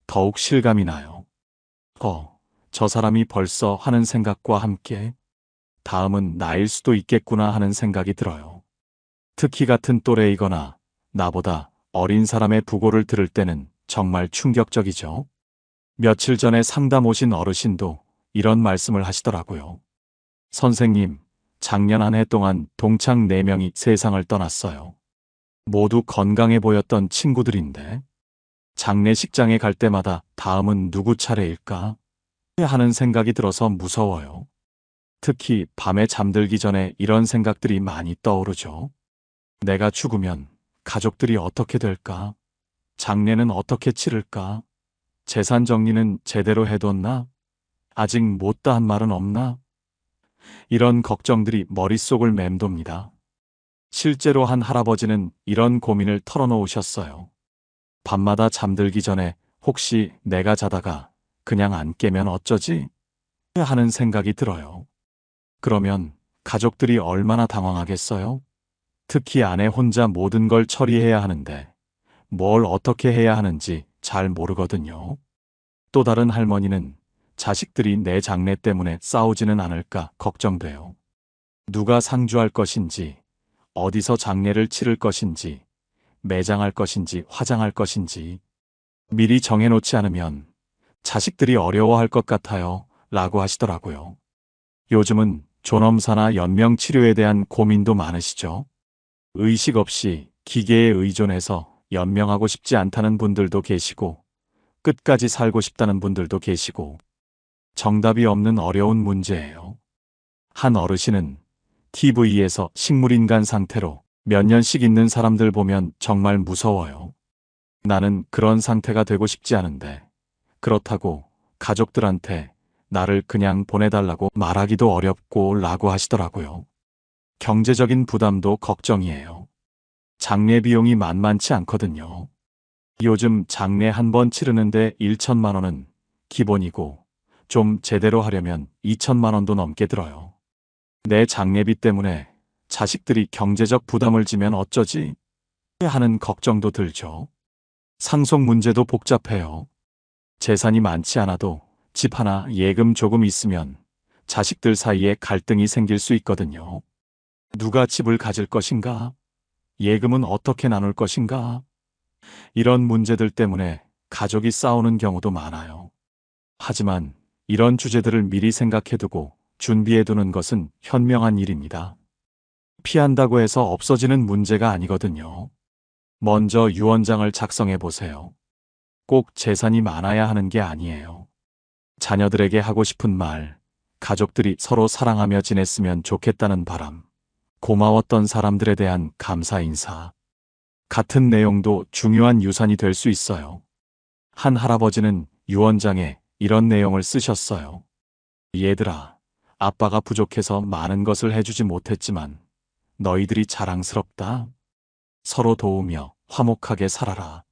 더욱 실감이 나요. 저 사람이 벌써 하는 생각과 함께 다음은 나일 수도 있겠구나 하는 생각이 들어요. 특히 같은 또래이거나 나보다 어린 사람의 부고를 들을 때는 정말 충격적이죠. 며칠 전에 상담 오신 어르신도 이런 말씀을 하시더라고요. 선생님, 작년 한 해 동안 동창 4명이 세상을 떠났어요. 모두 건강해 보였던 친구들인데 장례식장에 갈 때마다 다음은 누구 차례일까 하는 생각이 들어서 무서워요. 특히 밤에 잠들기 전에 이런 생각들이 많이 떠오르죠. 내가 죽으면 가족들이 어떻게 될까? 장례는 어떻게 치를까? 재산 정리는 제대로 해뒀나? 아직 못다 한 말은 없나? 이런 걱정들이 머릿속을 맴돕니다. 실제로 한 할아버지는 이런 고민을 털어놓으셨어요. 밤마다 잠들기 전에 혹시 내가 자다가 그냥 안 깨면 어쩌지? 하는 생각이 들어요. 그러면 가족들이 얼마나 당황하겠어요? 특히 아내 혼자 모든 걸 처리해야 하는데 뭘 어떻게 해야 하는지 잘 모르거든요. 또 다른 할머니는 자식들이 내 장례 때문에 싸우지는 않을까 걱정돼요. 누가 상주할 것인지, 어디서 장례를 치를 것인지, 매장할 것인지, 화장할 것인지 미리 정해놓지 않으면 자식들이 어려워할 것 같아요 라고 하시더라고요. 요즘은 존엄사나 연명치료에 대한 고민도 많으시죠. 의식 없이 기계에 의존해서 연명하고 싶지 않다는 분들도 계시고 끝까지 살고 싶다는 분들도 계시고 정답이 없는 어려운 문제예요. 한 어르신은 TV에서 식물인간 상태로 몇 년씩 있는 사람들 보면 정말 무서워요. 나는 그런 상태가 되고 싶지 않은데 그렇다고 가족들한테 나를 그냥 보내달라고 말하기도 어렵고 라고 하시더라고요. 경제적인 부담도 걱정이에요. 장례 비용이 만만치 않거든요. 요즘 장례 한 번 치르는데 1천만 원은 기본이고 좀 제대로 하려면 2천만 원도 넘게 들어요. 내 장례비 때문에 자식들이 경제적 부담을 지면 어쩌지 하는 걱정도 들죠. 상속 문제도 복잡해요. 재산이 많지 않아도 집 하나 예금 조금 있으면 자식들 사이에 갈등이 생길 수 있거든요. 누가 집을 가질 것인가? 예금은 어떻게 나눌 것인가? 이런 문제들 때문에 가족이 싸우는 경우도 많아요. 하지만 이런 주제들을 미리 생각해두고 준비해두는 것은 현명한 일입니다. 피한다고 해서 없어지는 문제가 아니거든요. 먼저 유언장을 작성해 보세요. 꼭 재산이 많아야 하는 게 아니에요. 자녀들에게 하고 싶은 말, 가족들이 서로 사랑하며 지냈으면 좋겠다는 바람, 고마웠던 사람들에 대한 감사 인사. 같은 내용도 중요한 유산이 될 수 있어요. 한 할아버지는 유언장에 이런 내용을 쓰셨어요. 얘들아, 아빠가 부족해서 많은 것을 해주지 못했지만 너희들이 자랑스럽다. 서로 도우며 화목하게 살아라.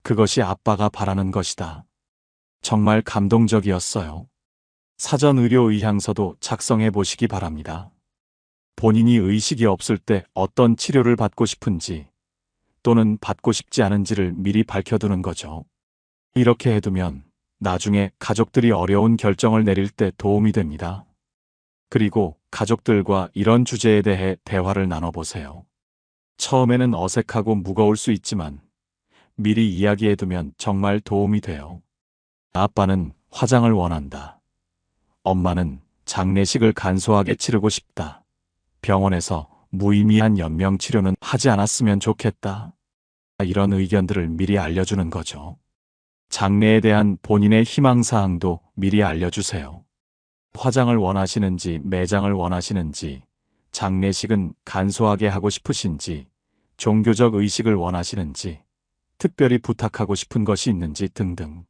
그것이 아빠가 바라는 것이다. 정말 감동적이었어요. 사전 의료 의향서도 작성해 보시기 바랍니다. 본인이 의식이 없을 때 어떤 치료를 받고 싶은지 또는 받고 싶지 않은지를 미리 밝혀두는 거죠. 이렇게 해두면 나중에 가족들이 어려운 결정을 내릴 때 도움이 됩니다. 그리고 가족들과 이런 주제에 대해 대화를 나눠보세요. 처음에는 어색하고 무거울 수 있지만 미리 이야기해두면 정말 도움이 돼요. 아빠는 화장을 원한다. 엄마는 장례식을 간소하게 치르고 싶다. 병원에서 무의미한 연명 치료는 하지 않았으면 좋겠다. 이런 의견들을 미리 알려주는 거죠. 장례에 대한 본인의 희망사항도 미리 알려주세요. 화장을 원하시는지 매장을 원하시는지, 장례식은 간소하게 하고 싶으신지, 종교적 의식을 원하시는지, 특별히 부탁하고 싶은 것이 있는지 등등.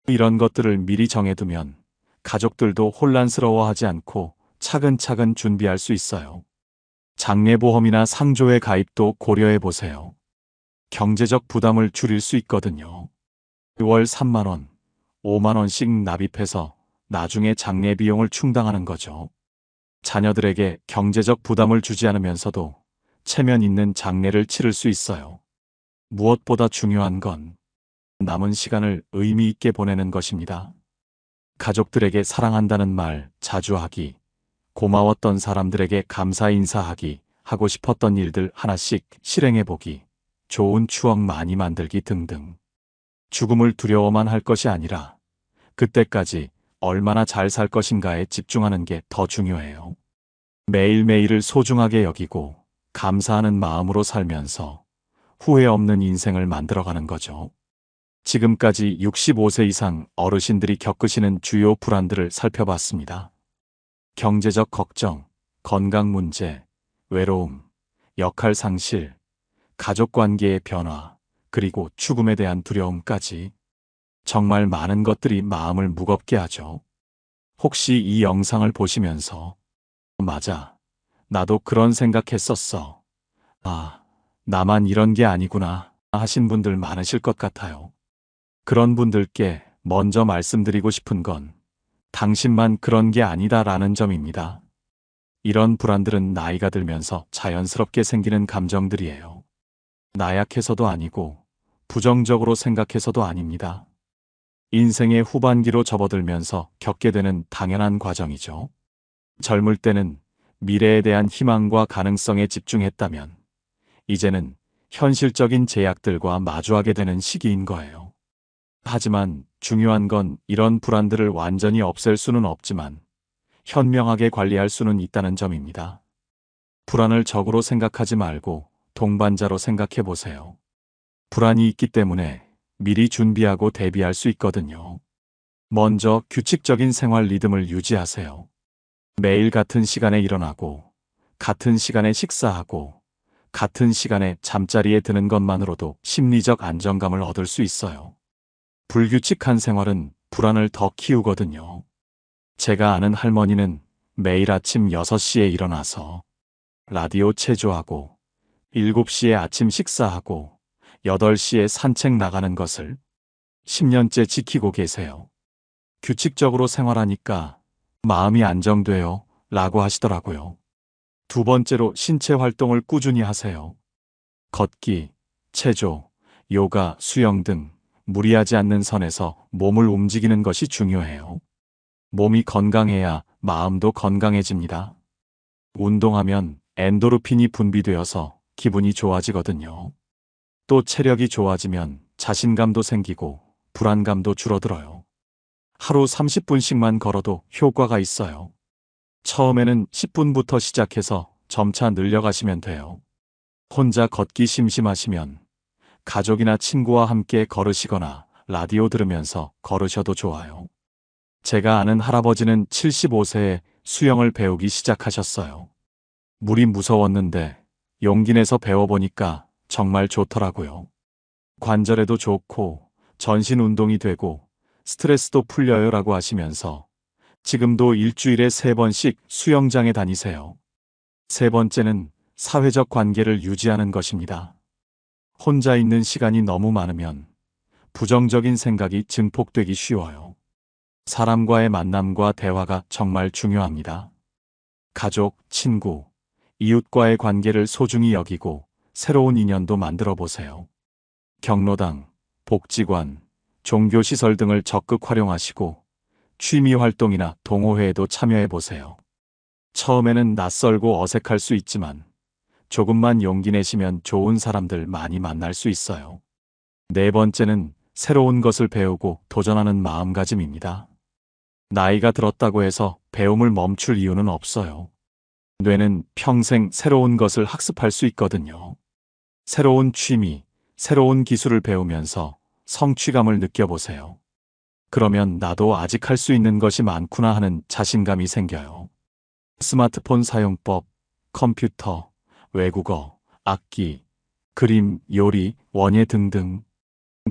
이런 것들을 미리 정해두면 가족들도 혼란스러워하지 않고 차근차근 준비할 수 있어요. 장례보험이나 상조의 가입도 고려해 보세요. 경제적 부담을 줄일 수 있거든요. 월 3만 원, 5만 원씩 납입해서 나중에 장례 비용을 충당하는 거죠. 자녀들에게 경제적 부담을 주지 않으면서도 체면 있는 장례를 치를 수 있어요. 무엇보다 중요한 건 남은 시간을 의미 있게 보내는 것입니다. 가족들에게 사랑한다는 말 자주 하기, 고마웠던 사람들에게 감사 인사하기, 하고 싶었던 일들 하나씩 실행해보기, 좋은 추억 많이 만들기 등등. 죽음을 두려워만 할 것이 아니라 그때까지 얼마나 잘 살 것인가에 집중하는 게 더 중요해요. 매일매일을 소중하게 여기고 감사하는 마음으로 살면서 후회 없는 인생을 만들어가는 거죠. 지금까지 65세 이상 어르신들이 겪으시는 주요 불안들을 살펴봤습니다. 경제적 걱정, 건강 문제, 외로움, 역할 상실, 가족 관계의 변화, 그리고 죽음에 대한 두려움까지 정말 많은 것들이 마음을 무겁게 하죠. 혹시 이 영상을 보시면서 맞아, 나도 그런 생각했었어. 아, 나만 이런 게 아니구나 하신 분들 많으실 것 같아요. 그런 분들께 먼저 말씀드리고 싶은 건 당신만 그런 게 아니다라는 점입니다. 이런 불안들은 나이가 들면서 자연스럽게 생기는 감정들이에요. 나약해서도 아니고 부정적으로 생각해서도 아닙니다. 인생의 후반기로 접어들면서 겪게 되는 당연한 과정이죠. 젊을 때는 미래에 대한 희망과 가능성에 집중했다면 이제는 현실적인 제약들과 마주하게 되는 시기인 거예요. 하지만 중요한 건 이런 불안들을 완전히 없앨 수는 없지만 현명하게 관리할 수는 있다는 점입니다. 불안을 적으로 생각하지 말고 동반자로 생각해 보세요. 불안이 있기 때문에 미리 준비하고 대비할 수 있거든요. 먼저 규칙적인 생활 리듬을 유지하세요. 매일 같은 시간에 일어나고, 같은 시간에 식사하고, 같은 시간에 잠자리에 드는 것만으로도 심리적 안정감을 얻을 수 있어요. 불규칙한 생활은 불안을 더 키우거든요. 제가 아는 할머니는 매일 아침 6시에 일어나서 라디오 체조하고 7시에 아침 식사하고 8시에 산책 나가는 것을 10년째 지키고 계세요. 규칙적으로 생활하니까 마음이 안정돼요 라고 하시더라고요. 두 번째로 신체 활동을 꾸준히 하세요. 걷기, 체조, 요가, 수영 등 무리하지 않는 선에서 몸을 움직이는 것이 중요해요. 몸이 건강해야 마음도 건강해집니다. 운동하면 엔도르핀이 분비되어서 기분이 좋아지거든요. 또 체력이 좋아지면 자신감도 생기고 불안감도 줄어들어요. 하루 30분씩만 걸어도 효과가 있어요. 처음에는 10분부터 시작해서 점차 늘려가시면 돼요. 혼자 걷기 심심하시면 가족이나 친구와 함께 걸으시거나 라디오 들으면서 걸으셔도 좋아요. 제가 아는 할아버지는 75세에 수영을 배우기 시작하셨어요. 물이 무서웠는데 용기 내서 배워보니까 정말 좋더라고요. 관절에도 좋고 전신 운동이 되고 스트레스도 풀려요 라고 하시면서 지금도 일주일에 3번씩 수영장에 다니세요. 세 번째는 사회적 관계를 유지하는 것입니다. 혼자 있는 시간이 너무 많으면 부정적인 생각이 증폭되기 쉬워요. 사람과의 만남과 대화가 정말 중요합니다. 가족, 친구, 이웃과의 관계를 소중히 여기고 새로운 인연도 만들어 보세요. 경로당, 복지관, 종교시설 등을 적극 활용하시고 취미 활동이나 동호회에도 참여해 보세요. 처음에는 낯설고 어색할 수 있지만 조금만 용기 내시면 좋은 사람들 많이 만날 수 있어요. 네 번째는 새로운 것을 배우고 도전하는 마음가짐입니다. 나이가 들었다고 해서 배움을 멈출 이유는 없어요. 뇌는 평생 새로운 것을 학습할 수 있거든요. 새로운 취미, 새로운 기술을 배우면서 성취감을 느껴보세요. 그러면 나도 아직 할 수 있는 것이 많구나 하는 자신감이 생겨요. 스마트폰 사용법, 컴퓨터, 외국어, 악기, 그림, 요리, 원예 등등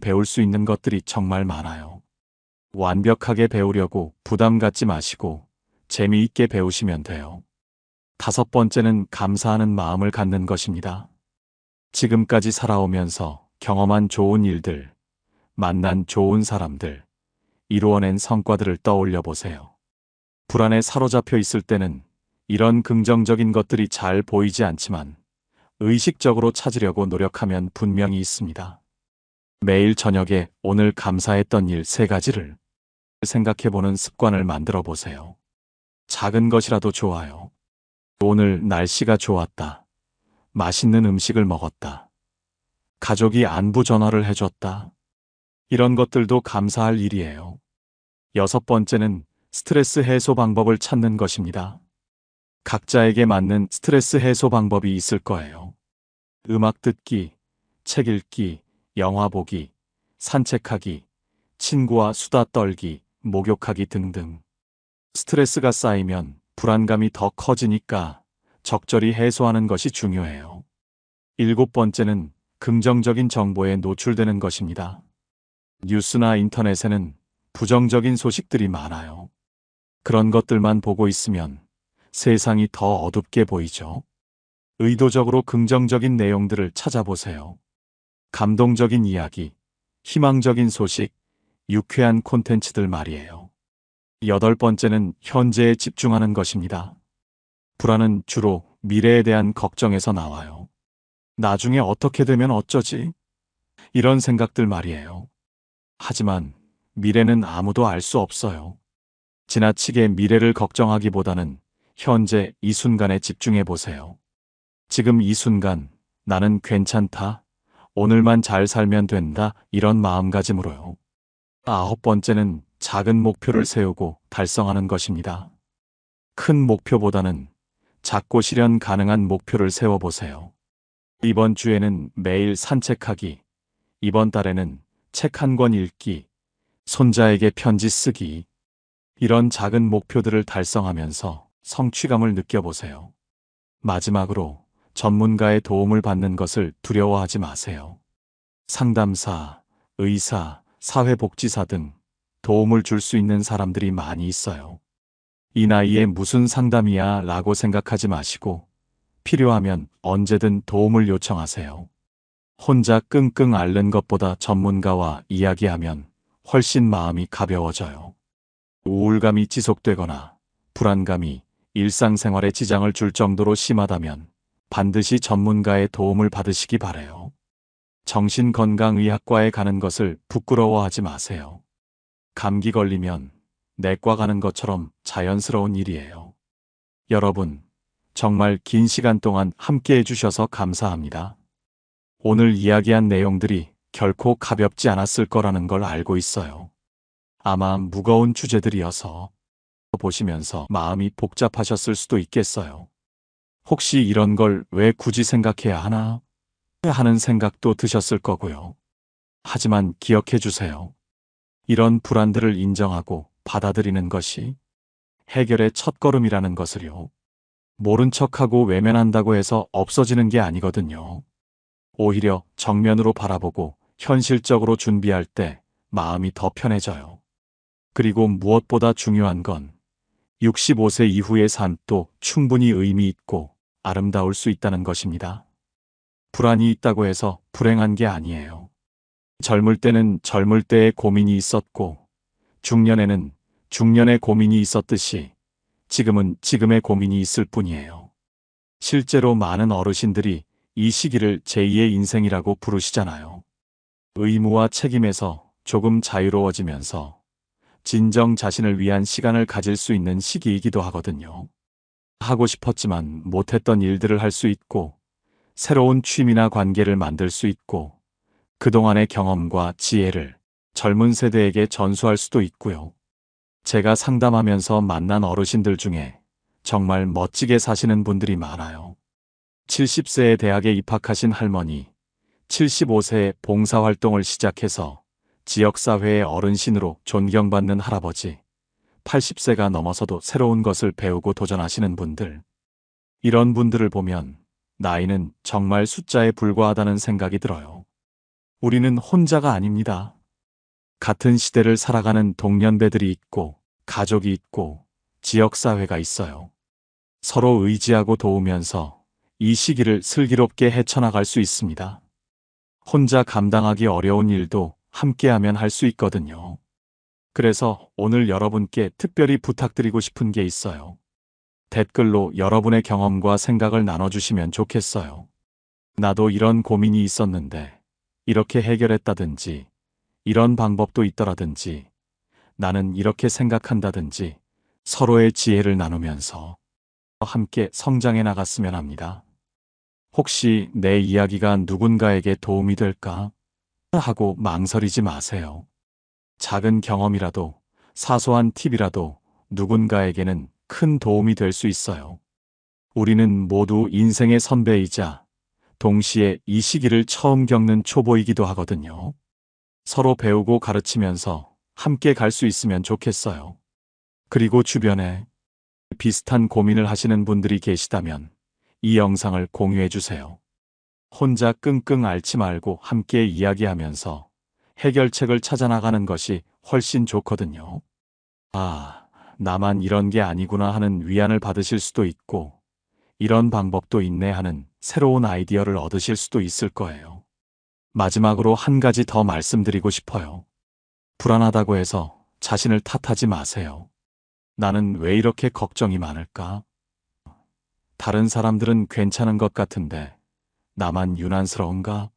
배울 수 있는 것들이 정말 많아요. 완벽하게 배우려고 부담 갖지 마시고 재미있게 배우시면 돼요. 다섯 번째는 감사하는 마음을 갖는 것입니다. 지금까지 살아오면서 경험한 좋은 일들, 만난 좋은 사람들, 이루어낸 성과들을 떠올려 보세요. 불안에 사로잡혀 있을 때는 이런 긍정적인 것들이 잘 보이지 않지만 의식적으로 찾으려고 노력하면 분명히 있습니다. 매일 저녁에 오늘 감사했던 일 3가지를 생각해보는 습관을 만들어 보세요. 작은 것이라도 좋아요. 오늘 날씨가 좋았다. 맛있는 음식을 먹었다. 가족이 안부 전화를 해줬다. 이런 것들도 감사할 일이에요. 6번째는 스트레스 해소 방법을 찾는 것입니다. 각자에게 맞는 스트레스 해소 방법이 있을 거예요. 음악 듣기, 책 읽기, 영화 보기, 산책하기, 친구와 수다 떨기, 목욕하기 등등. 스트레스가 쌓이면 불안감이 더 커지니까 적절히 해소하는 것이 중요해요. 7번째는 긍정적인 정보에 노출되는 것입니다. 뉴스나 인터넷에는 부정적인 소식들이 많아요. 그런 것들만 보고 있으면 세상이 더 어둡게 보이죠. 의도적으로 긍정적인 내용들을 찾아보세요. 감동적인 이야기, 희망적인 소식, 유쾌한 콘텐츠들 말이에요. 8번째는 현재에 집중하는 것입니다. 불안은 주로 미래에 대한 걱정에서 나와요. 나중에 어떻게 되면 어쩌지? 이런 생각들 말이에요. 하지만 미래는 아무도 알 수 없어요. 지나치게 미래를 걱정하기보다는 현재 이 순간에 집중해 보세요. 지금 이 순간 나는 괜찮다. 오늘만 잘 살면 된다. 이런 마음가짐으로요. 9번째는 작은 목표를 세우고 달성하는 것입니다. 큰 목표보다는 작고 실현 가능한 목표를 세워보세요. 이번 주에는 매일 산책하기, 이번 달에는 책 1권 읽기, 손자에게 편지 쓰기, 이런 작은 목표들을 달성하면서 성취감을 느껴보세요. 마지막으로 전문가의 도움을 받는 것을 두려워하지 마세요. 상담사, 의사, 사회복지사 등 도움을 줄 수 있는 사람들이 많이 있어요. 이 나이에 무슨 상담이야 라고 생각하지 마시고 필요하면 언제든 도움을 요청하세요. 혼자 끙끙 앓는 것보다 전문가와 이야기하면 훨씬 마음이 가벼워져요. 우울감이 지속되거나 불안감이 일상생활에 지장을 줄 정도로 심하다면 반드시 전문가의 도움을 받으시기 바라요. 정신건강의학과에 가는 것을 부끄러워하지 마세요. 감기 걸리면 내과 가는 것처럼 자연스러운 일이에요. 여러분, 정말 긴 시간 동안 함께 해주셔서 감사합니다. 오늘 이야기한 내용들이 결코 가볍지 않았을 거라는 걸 알고 있어요. 아마 무거운 주제들이어서 보시면서 마음이 복잡하셨을 수도 있겠어요. 혹시 이런 걸 왜 굳이 생각해야 하나? 하는 생각도 드셨을 거고요. 하지만 기억해 주세요. 이런 불안들을 인정하고 받아들이는 것이 해결의 첫걸음이라는 것을요. 모른 척하고 외면한다고 해서 없어지는 게 아니거든요. 오히려 정면으로 바라보고 현실적으로 준비할 때 마음이 더 편해져요. 그리고 무엇보다 중요한 건 65세 이후의 삶도 충분히 의미 있고 아름다울 수 있다는 것입니다. 불안이 있다고 해서 불행한 게 아니에요. 젊을 때는 젊을 때의 고민이 있었고 중년에는 중년의 고민이 있었듯이 지금은 지금의 고민이 있을 뿐이에요. 실제로 많은 어르신들이 이 시기를 제2의 인생이라고 부르시잖아요. 의무와 책임에서 조금 자유로워지면서 진정 자신을 위한 시간을 가질 수 있는 시기이기도 하거든요. 하고 싶었지만 못했던 일들을 할 수 있고 새로운 취미나 관계를 만들 수 있고 그동안의 경험과 지혜를 젊은 세대에게 전수할 수도 있고요. 제가 상담하면서 만난 어르신들 중에 정말 멋지게 사시는 분들이 많아요. 70세에 대학에 입학하신 할머니, 75세에 봉사활동을 시작해서 지역사회의 어른신으로 존경받는 할아버지, 80세가 넘어서도 새로운 것을 배우고 도전하시는 분들. 이런 분들을 보면 나이는 정말 숫자에 불과하다는 생각이 들어요. 우리는 혼자가 아닙니다. 같은 시대를 살아가는 동년배들이 있고, 가족이 있고, 지역사회가 있어요. 서로 의지하고 도우면서 이 시기를 슬기롭게 헤쳐나갈 수 있습니다. 혼자 감당하기 어려운 일도 함께하면 할 수 있거든요. 그래서 오늘 여러분께 특별히 부탁드리고 싶은 게 있어요. 댓글로 여러분의 경험과 생각을 나눠주시면 좋겠어요. 나도 이런 고민이 있었는데 이렇게 해결했다든지 이런 방법도 있더라든지 나는 이렇게 생각한다든지 서로의 지혜를 나누면서 함께 성장해 나갔으면 합니다. 혹시 내 이야기가 누군가에게 도움이 될까 하고 망설이지 마세요. 작은 경험이라도 사소한 팁이라도 누군가에게는 큰 도움이 될 수 있어요. 우리는 모두 인생의 선배이자 동시에 이 시기를 처음 겪는 초보이기도 하거든요. 서로 배우고 가르치면서 함께 갈 수 있으면 좋겠어요. 그리고 주변에 비슷한 고민을 하시는 분들이 계시다면 이 영상을 공유해 주세요. 혼자 끙끙 앓지 말고 함께 이야기하면서 해결책을 찾아 나가는 것이 훨씬 좋거든요. 아, 나만 이런 게 아니구나 하는 위안을 받으실 수도 있고 이런 방법도 있네 하는 새로운 아이디어를 얻으실 수도 있을 거예요. 마지막으로 한 가지 더 말씀드리고 싶어요. 불안하다고 해서 자신을 탓하지 마세요. 나는 왜 이렇게 걱정이 많을까? 다른 사람들은 괜찮은 것 같은데 나만 유난스러운가?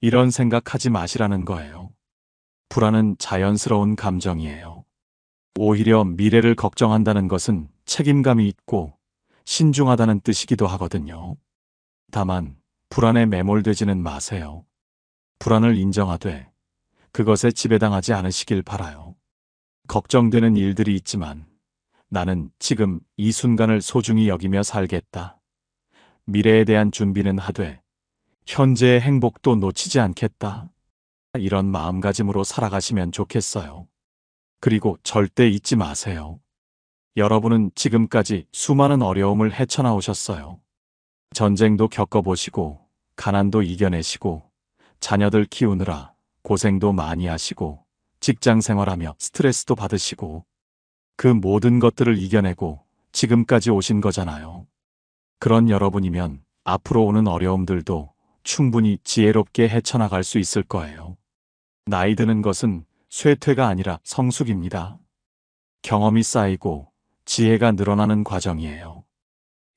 이런 생각하지 마시라는 거예요. 불안은 자연스러운 감정이에요. 오히려 미래를 걱정한다는 것은 책임감이 있고 신중하다는 뜻이기도 하거든요. 다만 불안에 매몰되지는 마세요. 불안을 인정하되 그것에 지배당하지 않으시길 바라요. 걱정되는 일들이 있지만 나는 지금 이 순간을 소중히 여기며 살겠다. 미래에 대한 준비는 하되 현재의 행복도 놓치지 않겠다. 이런 마음가짐으로 살아가시면 좋겠어요. 그리고 절대 잊지 마세요. 여러분은 지금까지 수많은 어려움을 헤쳐나오셨어요. 전쟁도 겪어보시고 가난도 이겨내시고 자녀들 키우느라 고생도 많이 하시고 직장 생활하며 스트레스도 받으시고 그 모든 것들을 이겨내고 지금까지 오신 거잖아요. 그런 여러분이면 앞으로 오는 어려움들도 충분히 지혜롭게 헤쳐나갈 수 있을 거예요. 나이 드는 것은 쇠퇴가 아니라 성숙입니다. 경험이 쌓이고 지혜가 늘어나는 과정이에요.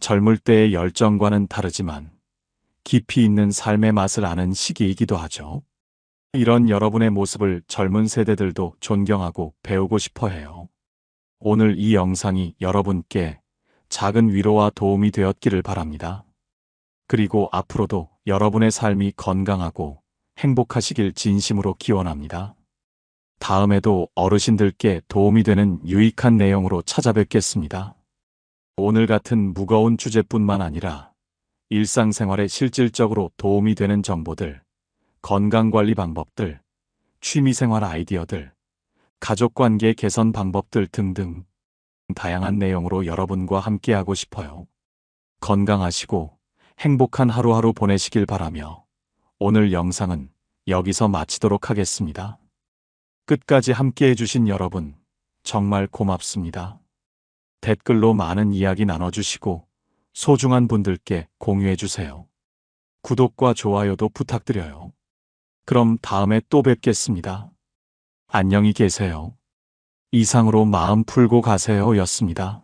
젊을 때의 열정과는 다르지만 깊이 있는 삶의 맛을 아는 시기이기도 하죠. 이런 여러분의 모습을 젊은 세대들도 존경하고 배우고 싶어 해요. 오늘 이 영상이 여러분께 작은 위로와 도움이 되었기를 바랍니다. 그리고 앞으로도 여러분의 삶이 건강하고 행복하시길 진심으로 기원합니다. 다음에도 어르신들께 도움이 되는 유익한 내용으로 찾아뵙겠습니다. 오늘 같은 무거운 주제뿐만 아니라 일상생활에 실질적으로 도움이 되는 정보들, 건강관리 방법들, 취미생활 아이디어들, 가족관계 개선 방법들 등등 다양한 내용으로 여러분과 함께하고 싶어요. 건강하시고 행복한 하루하루 보내시길 바라며 오늘 영상은 여기서 마치도록 하겠습니다. 끝까지 함께해 주신 여러분 정말 고맙습니다. 댓글로 많은 이야기 나눠주시고 소중한 분들께 공유해 주세요. 구독과 좋아요도 부탁드려요. 그럼 다음에 또 뵙겠습니다. 안녕히 계세요. 이상으로 마음 풀고 가세요 였습니다.